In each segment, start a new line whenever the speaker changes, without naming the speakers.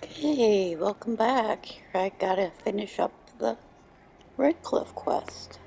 Hey, welcome back. I gotta finish up the Redcliffe quest.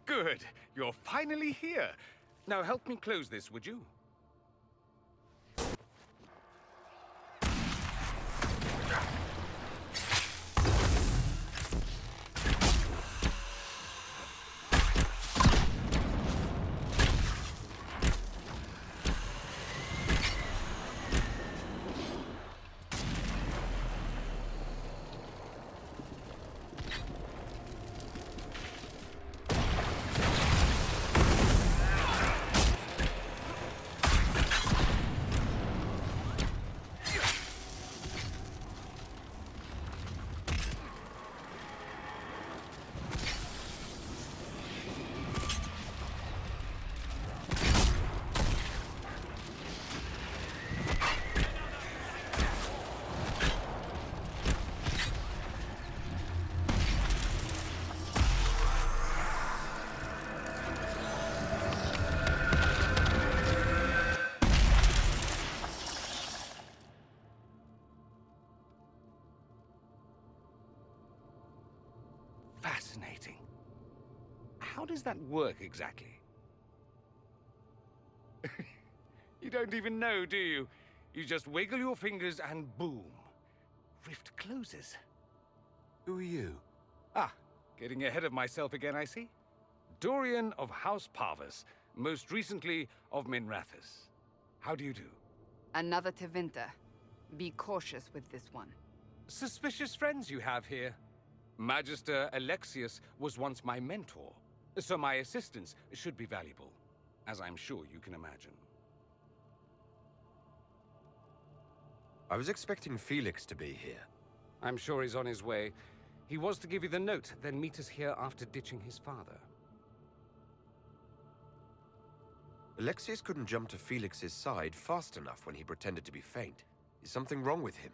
Good. You're finally here. Now help me close this, would you? Fascinating. How does that work exactly? You don't even know, do you? You just wiggle your fingers and boom. Rift closes.
Who are you?
Ah, getting ahead of myself again, I see. Dorian of House Parvus, most recently of Minrathous. How do you do?
Another Tevinter. Be cautious with this one.
Suspicious friends you have here. Magister Alexius was once my mentor, so my assistance should be valuable, as I'm sure you can imagine.
I was expecting Felix to be here.
I'm sure he's on his way. He was to give you the note, then meet us here after ditching his father.
Alexius couldn't jump to Felix's side fast enough when he pretended to be faint. Is something wrong with him?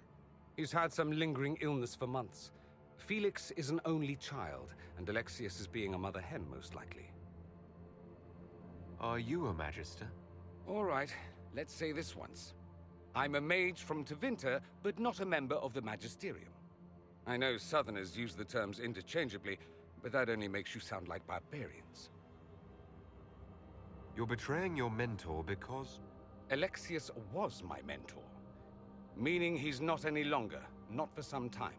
He's had some lingering illness for months. Felix is an only child, and Alexius is being a mother hen, most likely.
Are you a Magister?
All right, let's say this once. I'm a mage from Tevinter, but not a member of the Magisterium. I know Southerners use the terms interchangeably, but that only makes you sound like barbarians.
You're betraying your mentor because...
Alexius was my mentor, meaning he's not any longer, not for some time.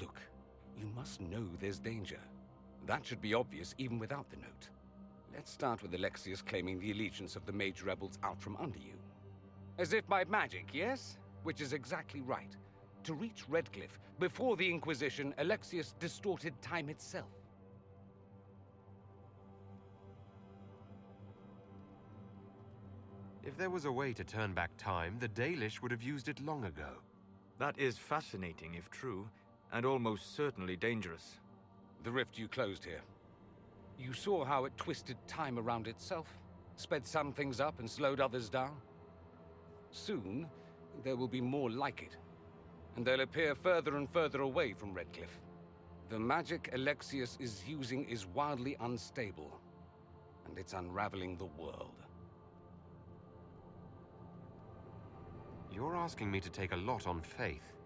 Look, you must know there's danger. That should be obvious even without the note. Let's start with Alexius claiming the allegiance of the mage rebels out from under you. As if by magic, yes? Which is exactly right. To reach Redcliffe, before the Inquisition, Alexius distorted time itself.
If there was a way to turn back time, the Dalish would have used it long ago.
That is fascinating if true, and almost certainly dangerous.
The rift you closed here. You saw how it twisted time around itself, sped some things up and slowed others down. Soon, there will be more like it, and they'll appear further and further away from Redcliffe. The magic Alexius is using is wildly unstable, and it's unraveling the world.
You're asking me to take a lot on faith.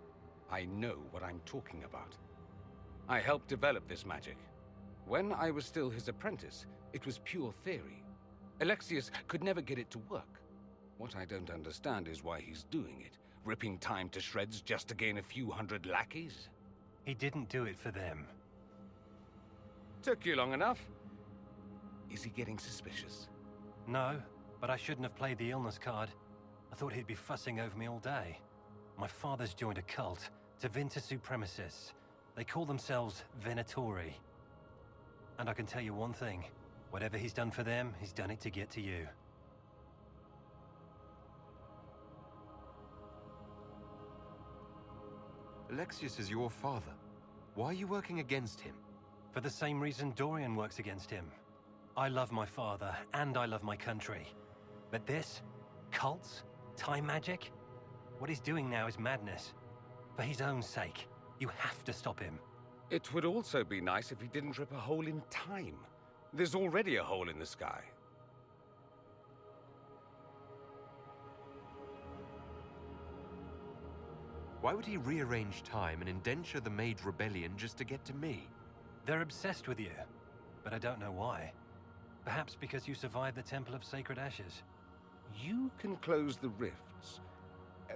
I know what I'm talking about. I helped develop this magic. When I was still his apprentice, it was pure theory. Alexius could never get it to work. What I don't understand is why he's doing it, ripping time to shreds just to gain a few hundred lackeys.
He didn't do it for them.
Took you long enough. Is he getting suspicious?
No, but I shouldn't have played the illness card. I thought he'd be fussing over me all day. My father's joined a cult, Tevinter Supremacists. They call themselves Venatori. And I can tell you one thing. Whatever he's done for them, he's done it to get to you.
Alexius is your father. Why are you working against him?
For the same reason Dorian works against him. I love my father, and I love my country. But this? Cults? Time magic? What he's doing now is madness. For his own sake, you have to stop him.
It would also be nice if he didn't rip a hole in time. There's already a hole in the sky.
Why would he rearrange time and indenture the Mage Rebellion just to get to me?
They're obsessed with you, but I don't know why. Perhaps because you survived the Temple of Sacred Ashes.
You can close the rifts.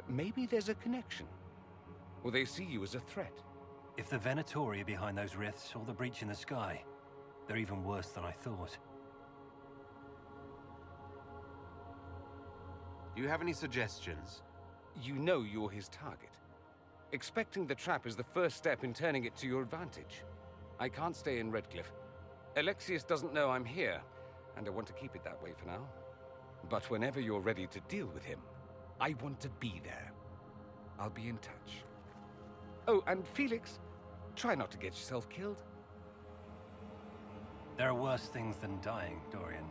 Maybe there's a connection. Or they see you as a threat.
If the Venatori are behind those rifts or the breach in the sky, they're even worse than I thought.
Do you have any suggestions?
You know you're his target. Expecting the trap is the first step in turning it to your advantage. I can't stay in Redcliffe. Alexius doesn't know I'm here, and I want to keep it that way for now. But whenever you're ready to deal with him, I want to be there. I'll be in touch. Oh, and Felix, try not to get yourself killed.
There are worse things than dying, Dorian.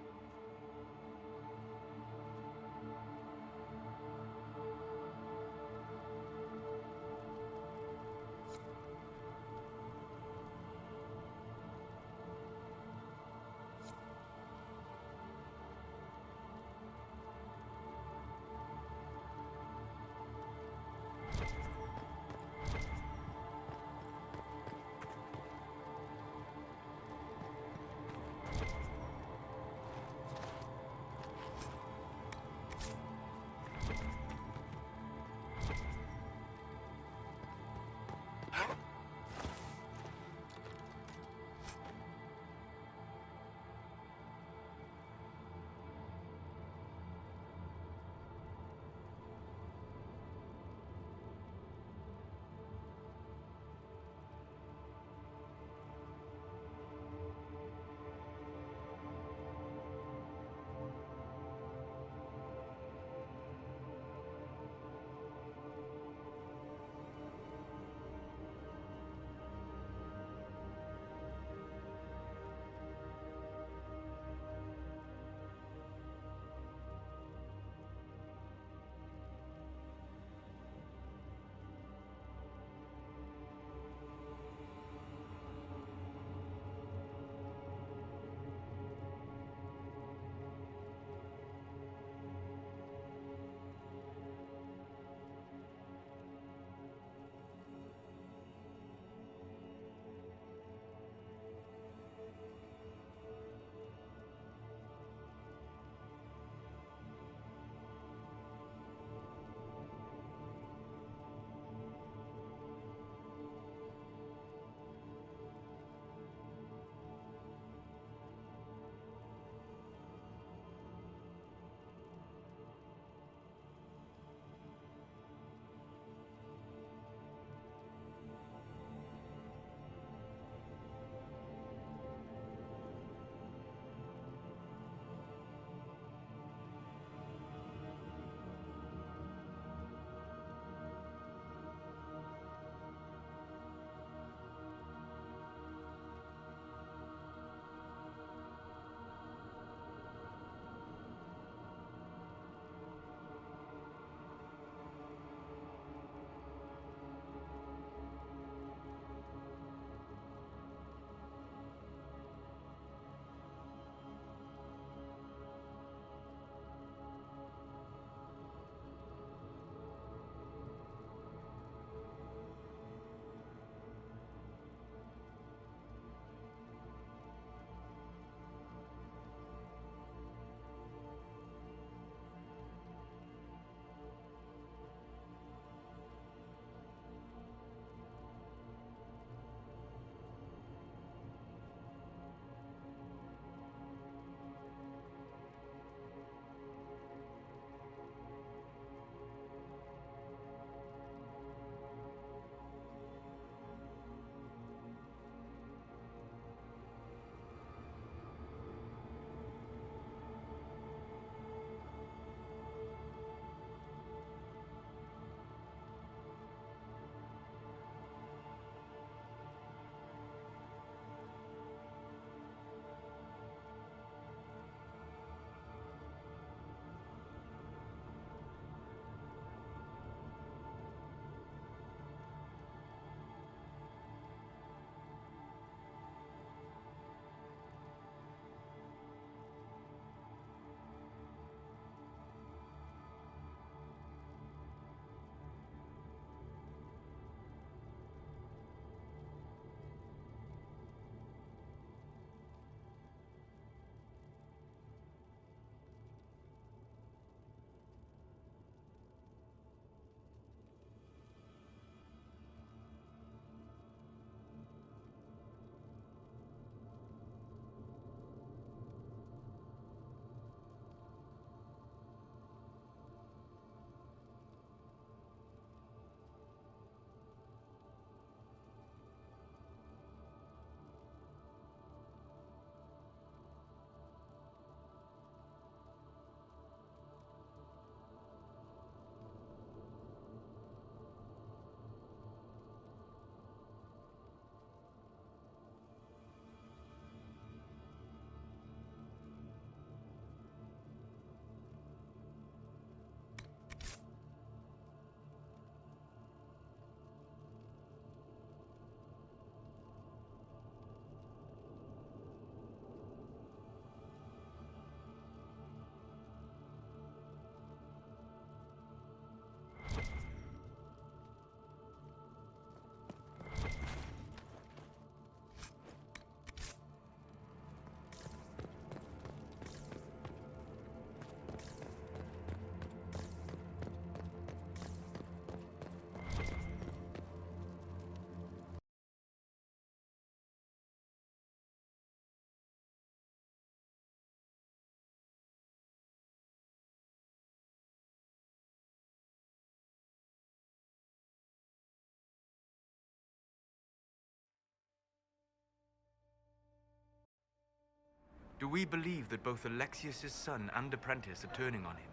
Do we believe that both Alexius's son and apprentice are turning on him?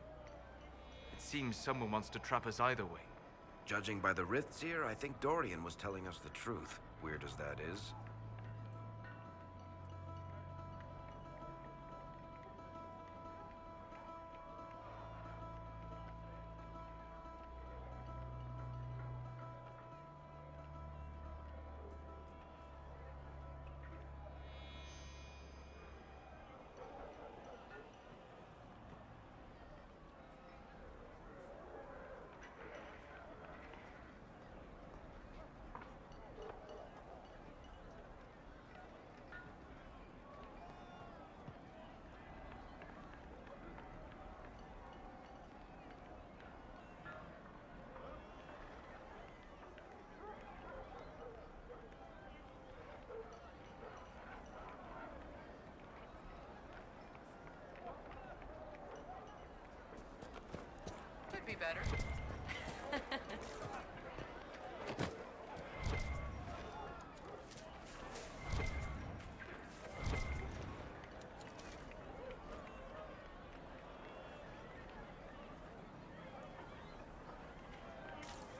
It seems someone wants to trap us either way.
Judging by the rifts here, I think Dorian was telling us the truth, weird as that is.
Could be better.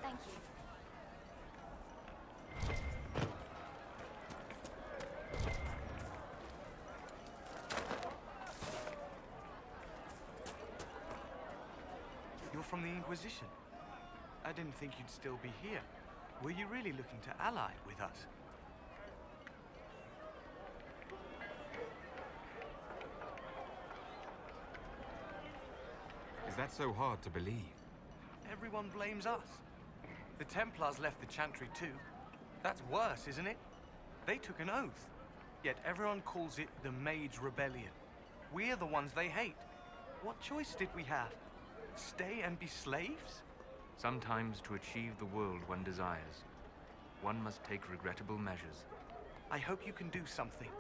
Thank you.
You're from the Inquisition. I didn't think you'd still be here. Were you really looking to ally with us?
Is that so hard to believe?
Everyone blames us. The Templars left the Chantry too. That's worse, isn't it? They took an oath. Yet everyone calls it the Mage Rebellion. We're the ones they hate. What choice did we have? Stay and be slaves?
Sometimes to achieve the world one desires, one must take regrettable measures.
I hope you can do something.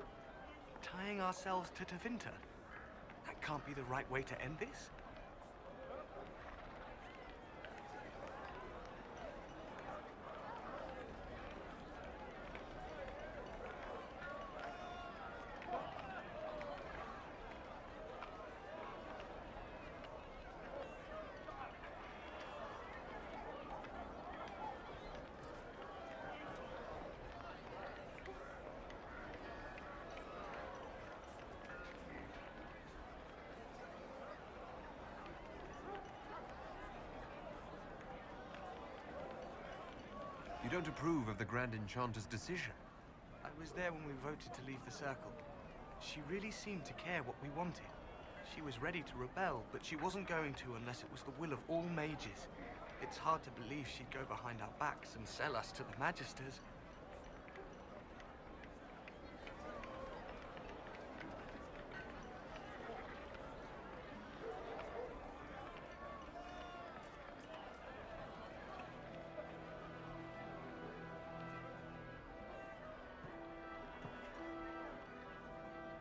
Tying ourselves to Tevinter? That can't be the right way to end this.
You don't approve of the Grand Enchanter's decision?
I was there when we voted to leave the Circle. She really seemed to care what we wanted. She was ready to rebel, but she wasn't going to unless it was the will of all mages. It's hard to believe she'd go behind our backs and sell us to the Magisters.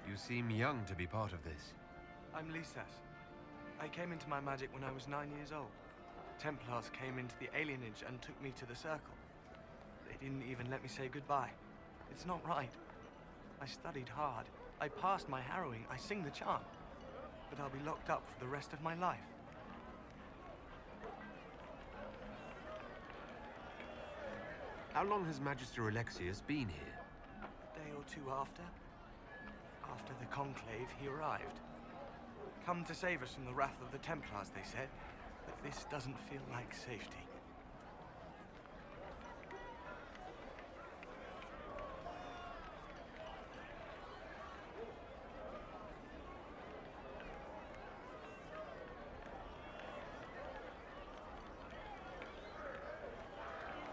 You seem young to be part of this.
I'm Lisas. I came into my magic when I was 9 years old. Templars came into the alienage and took me to the Circle. They didn't even let me say goodbye. It's not right. I studied hard. I passed my harrowing. I sing the charm. But I'll be locked up for the rest of my life.
How long has Magister Alexius been here?
A day or two after. After the Conclave, he arrived. Come to save us from the wrath of the Templars, they said. But this doesn't feel like safety.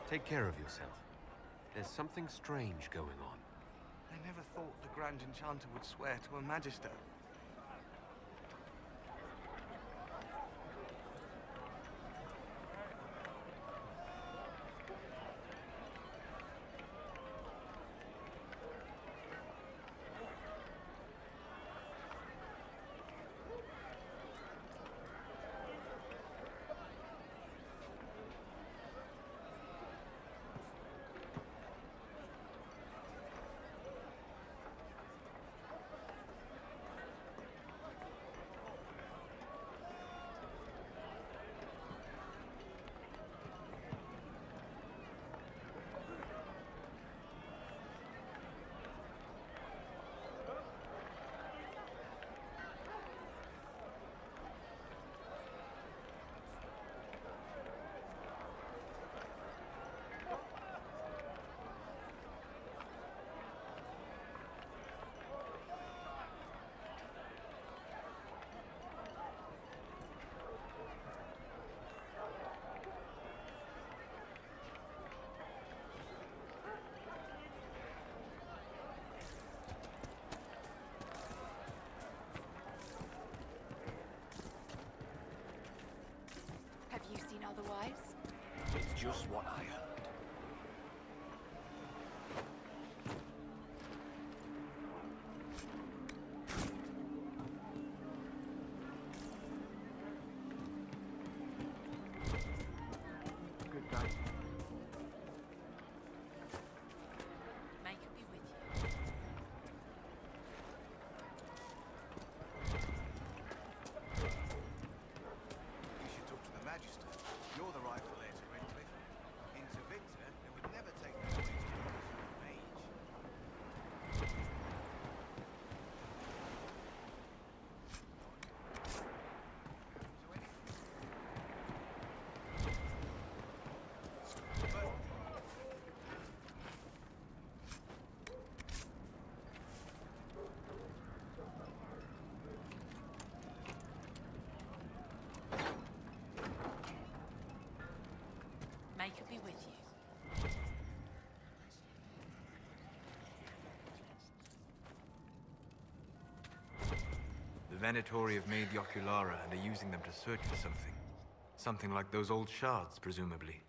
Take care of yourself. There's something strange going on.
I never thought the Grand Enchanter would swear to a Magister.
was what I heard.
Good guy.
May it be with you.
You should talk to the Magister. You're the rightful heir to Redcliffe. In Tevinter, they would never take the knowledge just because you're a mage.
May it be with you.
The Venatori have made the Oculara and are using them to search for something. Something like those old shards, presumably.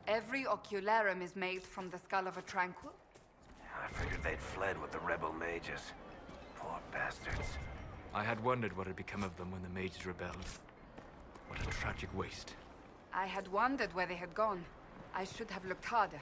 Every ocularum is made from the skull of a tranquil?
I figured they'd fled with the rebel mages. Poor bastards.
I had wondered what had become of them when the mages rebelled. What a tragic waste.
I had wondered where they had gone. I should have looked harder.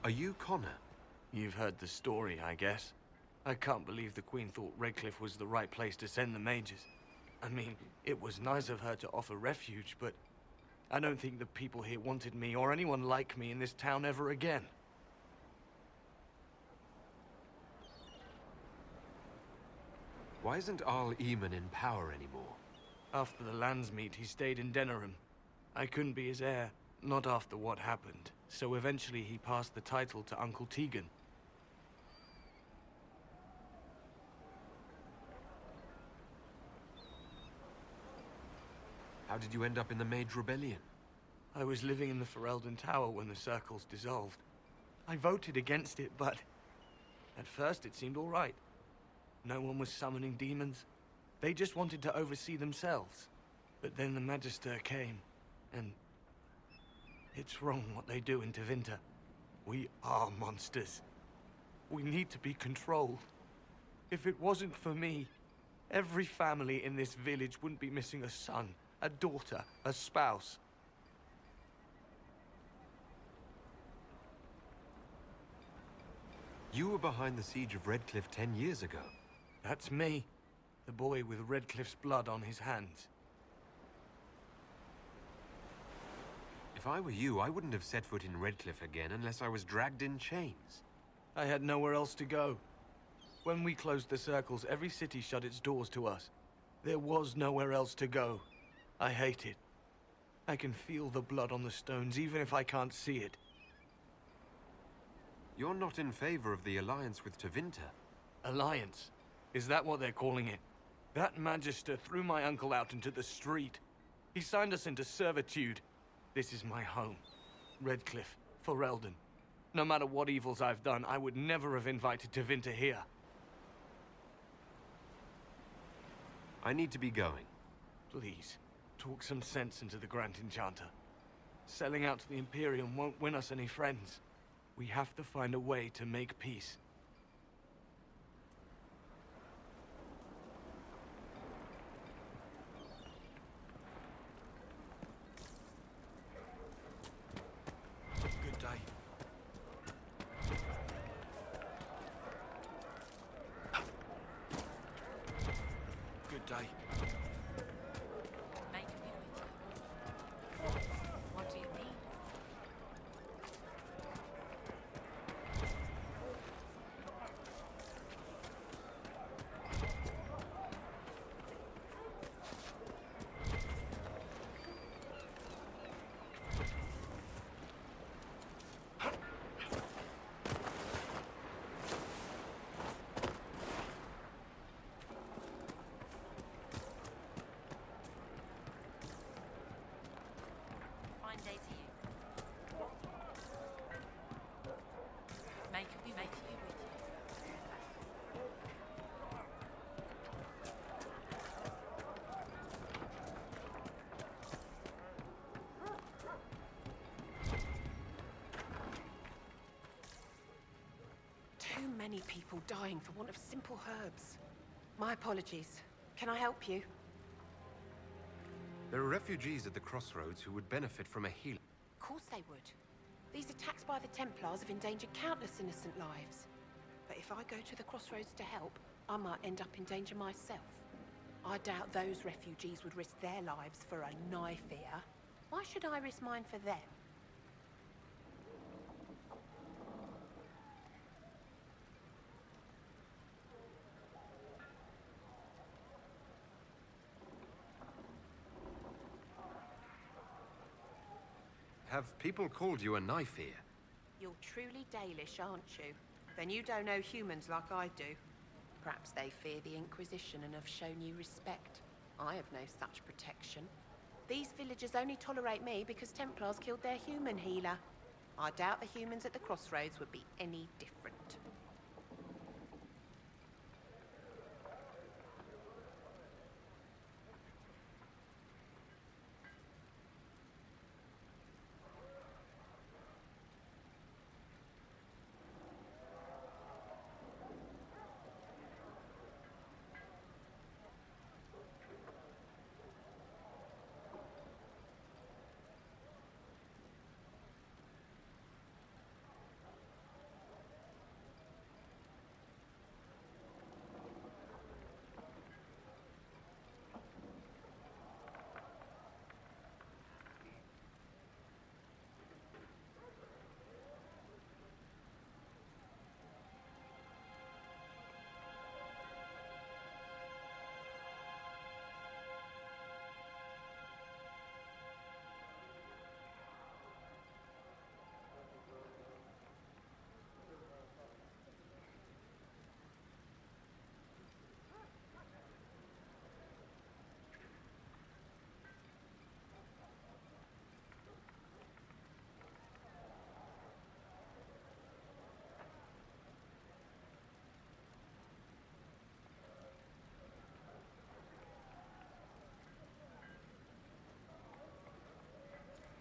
Are you Connor?
You've heard the story, I guess. I can't believe the Queen thought Redcliffe was the right place to send the mages. I mean, it was nice of her to offer refuge, but I don't think the people here wanted me or anyone like me in this town ever again.
Why isn't Arl Eamon in power anymore?
After the Landsmeet, he stayed in Denerim. I couldn't be his heir, not after what happened, so eventually he passed the title to Uncle Tegan.
How did you end up in the Mage Rebellion?
I was living in the Ferelden Tower when the Circles dissolved. I voted against it, but at first it seemed all right. No one was summoning demons. They just wanted to oversee themselves. But then the Magister came, and it's wrong what they do in Tevinter. We are monsters. We need to be controlled. If it wasn't for me, every family in this village wouldn't be missing a son, a daughter, a spouse.
You were behind the siege of Redcliffe 10 years ago.
That's me, the boy with Redcliffe's blood on his hands.
If I were you, I wouldn't have set foot in Redcliffe again unless I was dragged in chains.
I had nowhere else to go. When we closed the Circles, every city shut its doors to us. There was nowhere else to go. I hate it. I can feel the blood on the stones, even if I can't see it.
You're not in favor of the alliance with Tevinter.
Alliance? Is that what they're calling it? That Magister threw my uncle out into the street. He signed us into servitude. This is my home. Redcliffe, Ferelden. No matter what evils I've done, I would never have invited Tevinter here.
I need to be going.
Please, talk some sense into the Grand Enchanter. Selling out to the Imperium won't win us any friends. We have to find a way to make peace.
Good day. Good day.
May could be with you. What do you need? Fine day to you. May could be with you.
Too many people dying for want of simple herbs. My apologies. Can I help you?
There are refugees at the crossroads who would benefit from a healer.
Of course they would. These attacks by the Templars have endangered countless innocent lives. But if I go to the crossroads to help, I might end up in danger myself. I doubt those refugees would risk their lives for a knife here. Why should I risk mine for them?
Have people called you a knife ear?
You're truly Dalish, aren't you? Then you don't know humans like I do. Perhaps they fear the Inquisition and have shown you respect. I have no such protection. These villagers only tolerate me because Templars killed their human healer. I doubt the humans at the crossroads would be any different.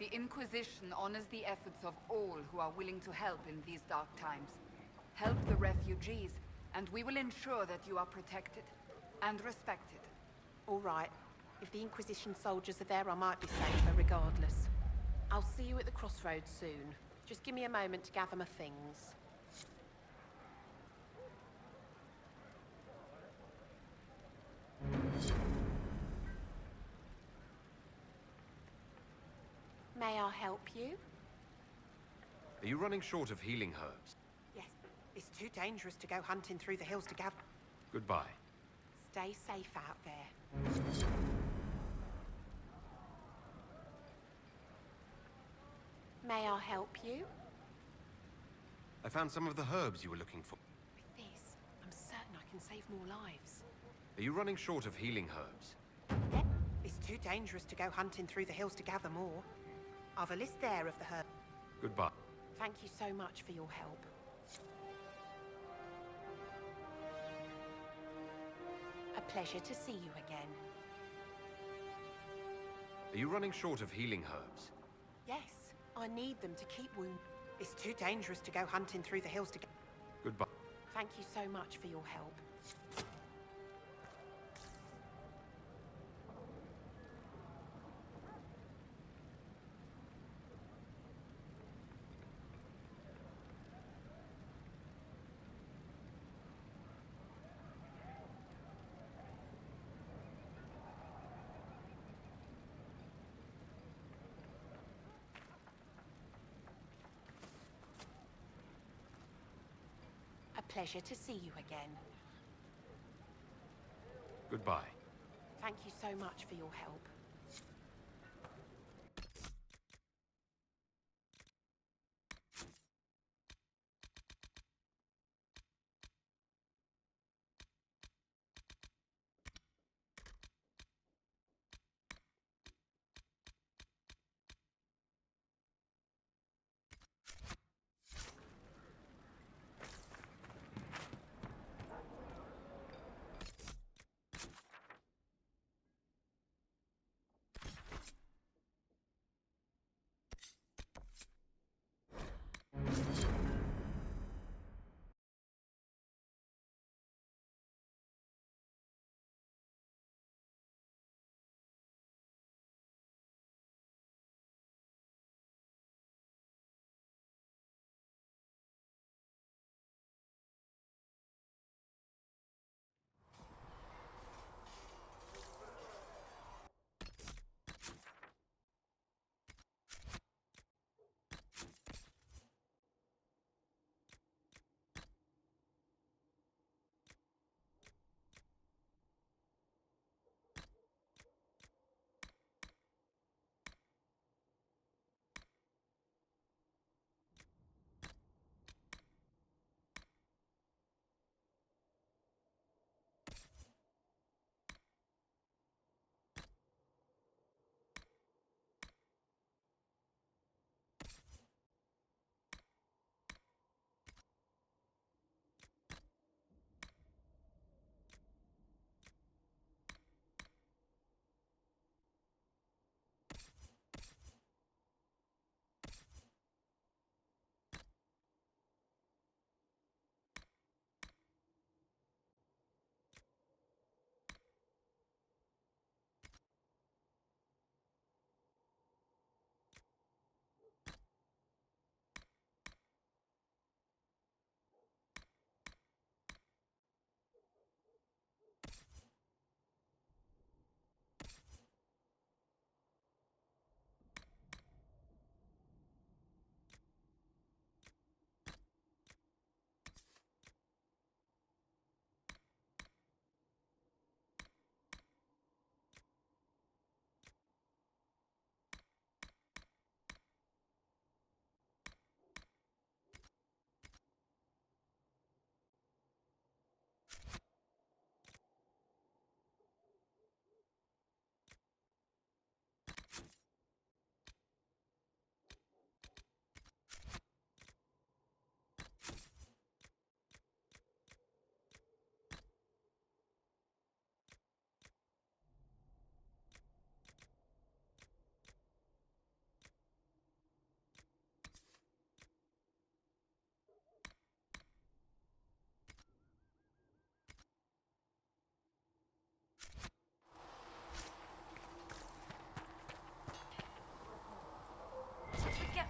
The Inquisition honors the efforts of all who are willing to help in these dark times. Help the refugees, and we will ensure that you are protected and respected.
All right. If the Inquisition soldiers are there, I might be safer regardless. I'll see you at the crossroads soon. Just give me a moment to gather my things. May I help you?
Are you running short of healing herbs?
Yes. It's too dangerous to go hunting through the hills to gather.
Goodbye.
Stay safe out there. May I help you?
I found some of the herbs you were looking for.
With this, I'm certain I can can save more lives.
Are you running short of healing herbs?
Yep. It's too dangerous to go hunting through the hills to gather more. I've a list there of the herbs.
Goodbye.
Thank you so much for your help. A pleasure to see you again.
Are you running short of healing herbs?
Yes, I need them to keep wounded. It's too dangerous to go hunting through the hills to get...
Goodbye.
Thank you so much for your help. A pleasure to see you again.
Goodbye.
Thank you so much for your help.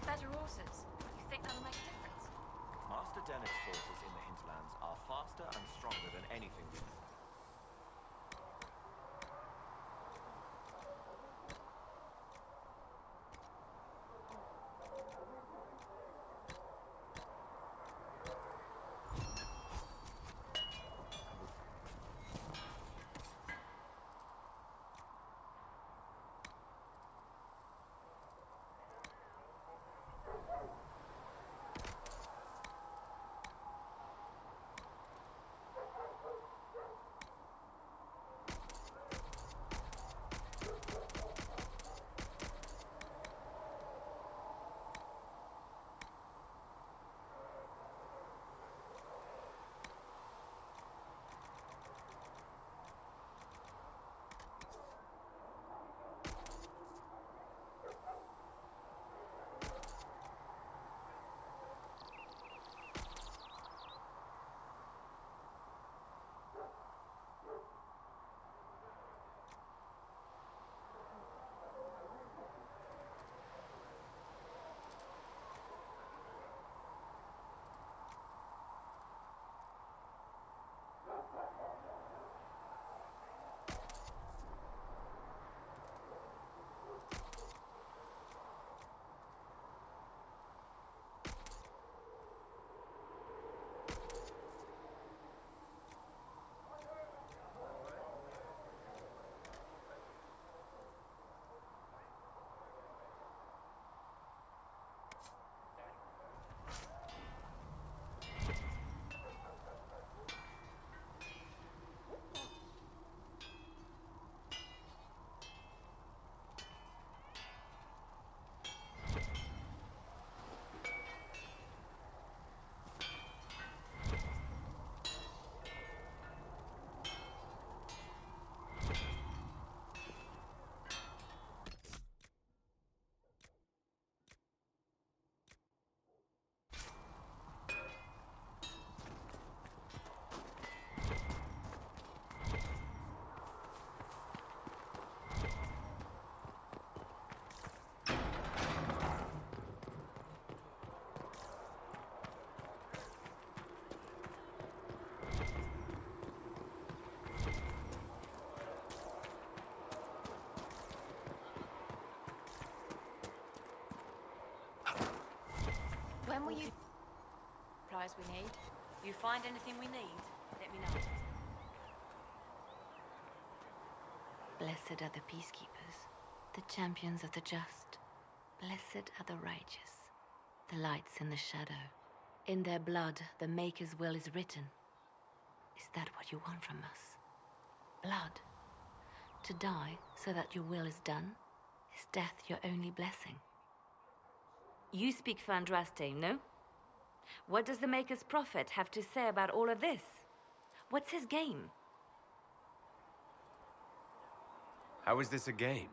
Better horses. You think that'll make a difference?
Master Dennett's forces in the hinterlands are faster and stronger than anything we know.
When will you... Supplies we need. You find anything we need, let me know.
Blessed are the peacekeepers, the champions of the just. Blessed are the righteous, the lights in the shadow. In their blood, the Maker's will is written. Is that what you want from us? Blood. To die so that your will is done? Is death your only blessing?
You speak for Andraste, no? What does the Maker's prophet have to say about all of this? What's his game?
How is this a game?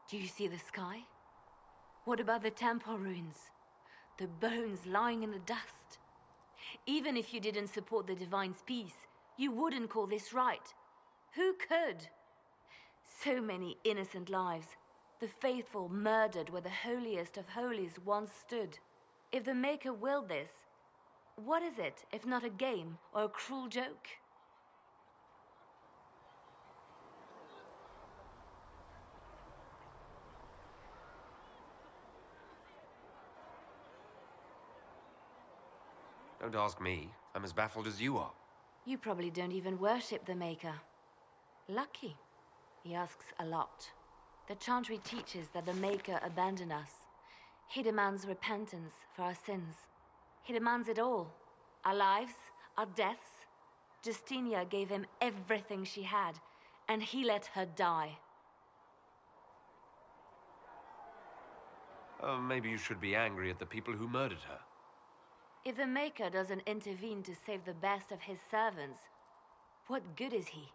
Do you see the sky? What about the temple ruins? The bones lying in the dust? Even if you didn't support the Divine's peace, you wouldn't call this right. Who could? So many innocent lives. The faithful murdered where the holiest of holies once stood. If the Maker willed this, what is it if not a game or a cruel joke?
Don't ask me. I'm as baffled as you are.
You probably don't even worship the Maker. Lucky. He asks a lot. The Chantry teaches that the Maker abandoned us. He demands repentance for our sins. He demands it all. Our lives, our deaths. Justinia gave him everything she had, and he let her die.
Maybe you should be angry at the people who murdered her.
If the Maker doesn't intervene to save the best of his servants, what good is he?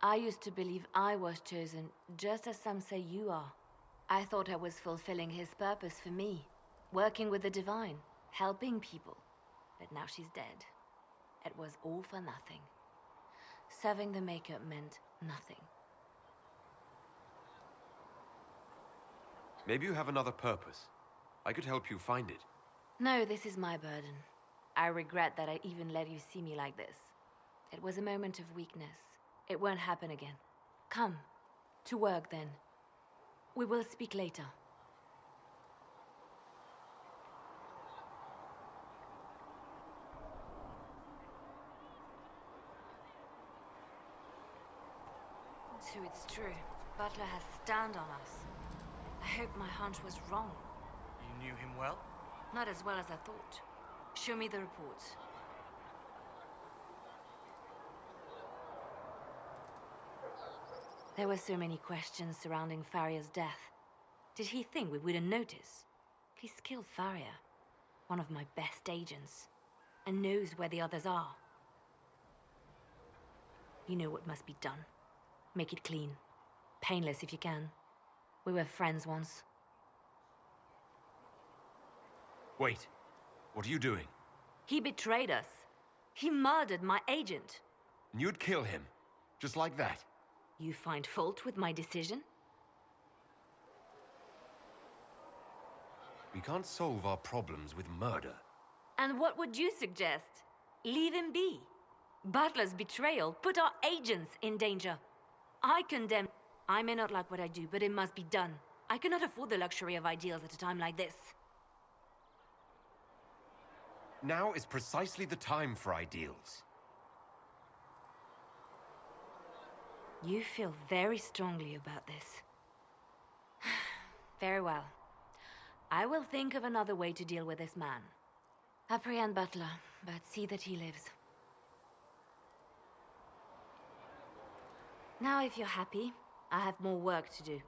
I used to believe I was chosen, just as some say you are. I thought I was fulfilling his purpose for me, working with the Divine, helping people. But now she's dead. It was all for nothing. Serving the Maker meant nothing.
Maybe you have another purpose. I could help you find it.
No, this is my burden. I regret that I even let you see me like this. It was a moment of weakness. It won't happen again. Come. To work, then. We will speak later. So it's true. Butler has stand on us. I hope my hunch was wrong.
You knew him well?
Not as well as I thought. Show me the reports. There were so many questions surrounding Farria's death. Did he think we wouldn't notice? He's killed Farria, one of my best agents, and knows where the others are. You know what must be done. Make it clean. Painless if you can. We were friends once.
Wait. What are you doing?
He betrayed us. He murdered my agent.
And you'd kill him? Just like that?
You find fault with my decision?
We can't solve our problems with murder.
And what would you suggest? Leave him be. Butler's betrayal put our agents in danger. I condemn... I may not like what I do, but it must be done. I cannot afford the luxury of ideals at a time like this.
Now is precisely the time for ideals.
You feel very strongly about this. Very well. I will think of another way to deal with this man. Apprehend Butler, but see that he lives. Now, if you're happy, I have more work to do.